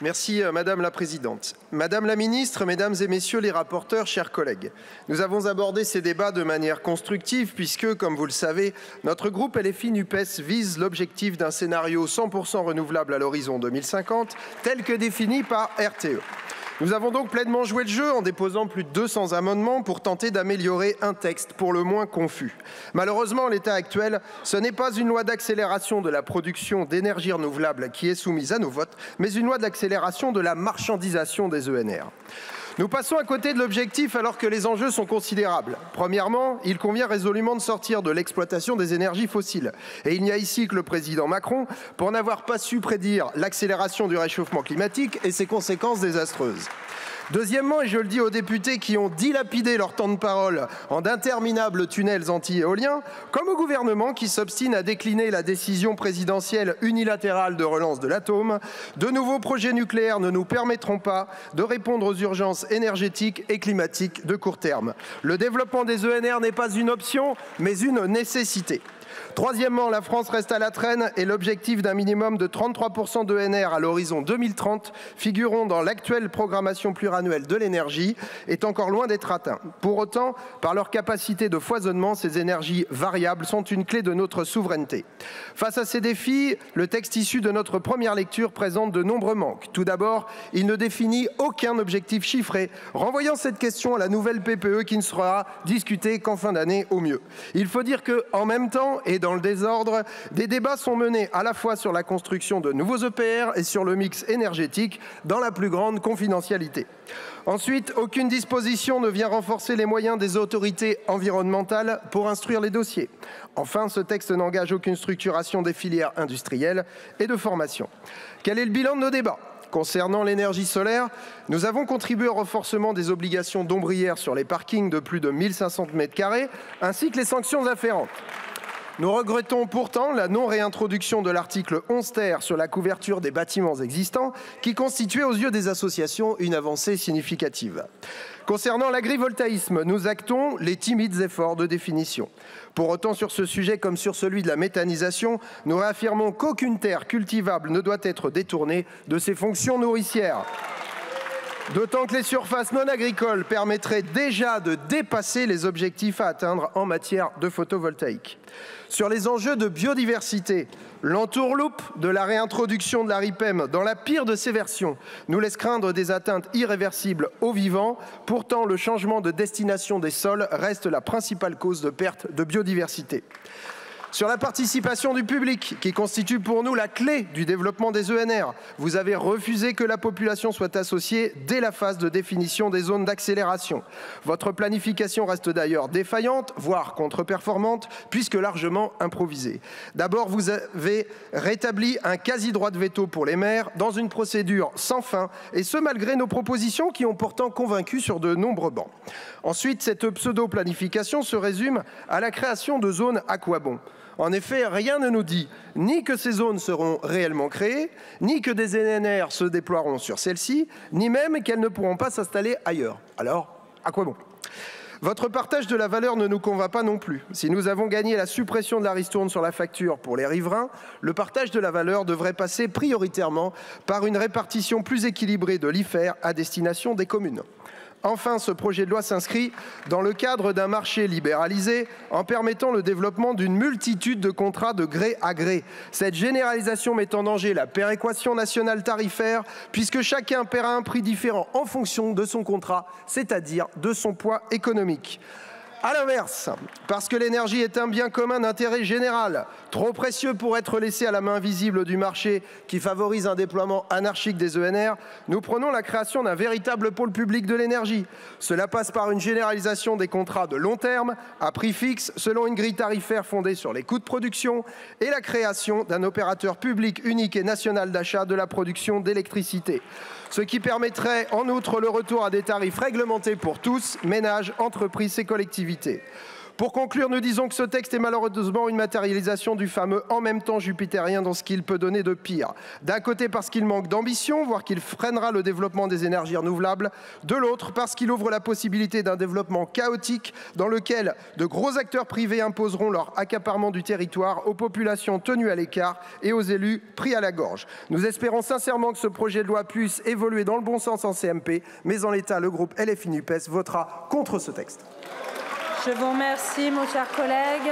Merci Madame la Présidente. Madame la Ministre, Mesdames et Messieurs les rapporteurs, chers collègues, nous avons abordé ces débats de manière constructive puisque, comme vous le savez, notre groupe LFI-NUPES vise l'objectif d'un scénario 100% renouvelable à l'horizon 2050, tel que défini par RTE. Nous avons donc pleinement joué le jeu en déposant plus de 200 amendements pour tenter d'améliorer un texte pour le moins confus. Malheureusement, en l'état actuel, ce n'est pas une loi d'accélération de la production d'énergie renouvelable qui est soumise à nos votes, mais une loi d'accélération de la marchandisation des ENR. Nous passons à côté de l'objectif alors que les enjeux sont considérables. Premièrement, il convient résolument de sortir de l'exploitation des énergies fossiles. Et il n'y a ici que le président Macron pour n'avoir pas su prédire l'accélération du réchauffement climatique et ses conséquences désastreuses. Deuxièmement, et je le dis aux députés qui ont dilapidé leur temps de parole en d'interminables tunnels anti-éoliens, comme au gouvernement qui s'obstine à décliner la décision présidentielle unilatérale de relance de l'atome, de nouveaux projets nucléaires ne nous permettront pas de répondre aux urgences énergétiques et climatiques de court terme. Le développement des ENR n'est pas une option, mais une nécessité. Troisièmement, la France reste à la traîne et l'objectif d'un minimum de 33% d'ENR à l'horizon 2030, figurant dans l'actuelle programmation pluriannuelle de l'énergie, est encore loin d'être atteint. Pour autant, par leur capacité de foisonnement, ces énergies variables sont une clé de notre souveraineté. Face à ces défis, le texte issu de notre première lecture présente de nombreux manques. Tout d'abord, il ne définit aucun objectif chiffré, renvoyant cette question à la nouvelle PPE qui ne sera discutée qu'en fin d'année au mieux. Il faut dire qu'en même temps, et dans le désordre, des débats sont menés à la fois sur la construction de nouveaux EPR et sur le mix énergétique dans la plus grande confidentialité. Ensuite, aucune disposition ne vient renforcer les moyens des autorités environnementales pour instruire les dossiers. Enfin, ce texte n'engage aucune structuration des filières industrielles et de formation. Quel est le bilan de nos débats ? Concernant l'énergie solaire, nous avons contribué au renforcement des obligations d'ombrières sur les parkings de plus de 1500 m², ainsi que les sanctions afférentes. Nous regrettons pourtant la non-réintroduction de l'article 11 ter sur la couverture des bâtiments existants, qui constituait aux yeux des associations une avancée significative. Concernant l'agrivoltaïsme, nous actons les timides efforts de définition. Pour autant, sur ce sujet comme sur celui de la méthanisation, nous réaffirmons qu'aucune terre cultivable ne doit être détournée de ses fonctions nourricières. D'autant que les surfaces non agricoles permettraient déjà de dépasser les objectifs à atteindre en matière de photovoltaïque. Sur les enjeux de biodiversité, l'entourloupe de la réintroduction de la RIPEM dans la pire de ses versions nous laisse craindre des atteintes irréversibles aux vivants. Pourtant, le changement de destination des sols reste la principale cause de perte de biodiversité. Sur la participation du public, qui constitue pour nous la clé du développement des ENR, vous avez refusé que la population soit associée dès la phase de définition des zones d'accélération. Votre planification reste d'ailleurs défaillante, voire contre-performante, puisque largement improvisée. D'abord, vous avez rétabli un quasi-droit de veto pour les maires dans une procédure sans fin, et ce malgré nos propositions qui ont pourtant convaincu sur de nombreux bancs. Ensuite, cette pseudo-planification se résume à la création de zones à quoi bon ? En effet, rien ne nous dit ni que ces zones seront réellement créées, ni que des ENR se déploieront sur celles-ci, ni même qu'elles ne pourront pas s'installer ailleurs. Alors, à quoi bon ? Votre partage de la valeur ne nous convainc pas non plus. Si nous avons gagné la suppression de la ristourne sur la facture pour les riverains, le partage de la valeur devrait passer prioritairement par une répartition plus équilibrée de l'IFER à destination des communes. Enfin, ce projet de loi s'inscrit dans le cadre d'un marché libéralisé en permettant le développement d'une multitude de contrats de gré à gré. Cette généralisation met en danger la péréquation nationale tarifaire puisque chacun paiera un prix différent en fonction de son contrat, c'est-à-dire de son poids économique. À l'inverse, parce que l'énergie est un bien commun d'intérêt général, trop précieux pour être laissé à la main invisible du marché qui favorise un déploiement anarchique des ENR, nous prenons la création d'un véritable pôle public de l'énergie. Cela passe par une généralisation des contrats de long terme, à prix fixe, selon une grille tarifaire fondée sur les coûts de production, et la création d'un opérateur public unique et national d'achat de la production d'électricité. Ce qui permettrait en outre le retour à des tarifs réglementés pour tous, ménages, entreprises et collectivités. Pour conclure, nous disons que ce texte est malheureusement une matérialisation du fameux « en même temps » jupitérien dans ce qu'il peut donner de pire. D'un côté parce qu'il manque d'ambition, voire qu'il freinera le développement des énergies renouvelables. De l'autre parce qu'il ouvre la possibilité d'un développement chaotique dans lequel de gros acteurs privés imposeront leur accaparement du territoire aux populations tenues à l'écart et aux élus pris à la gorge. Nous espérons sincèrement que ce projet de loi puisse évoluer dans le bon sens en CMP, mais en l'état, le groupe LFI-NUPES votera contre ce texte. Je vous remercie, mon cher collègue.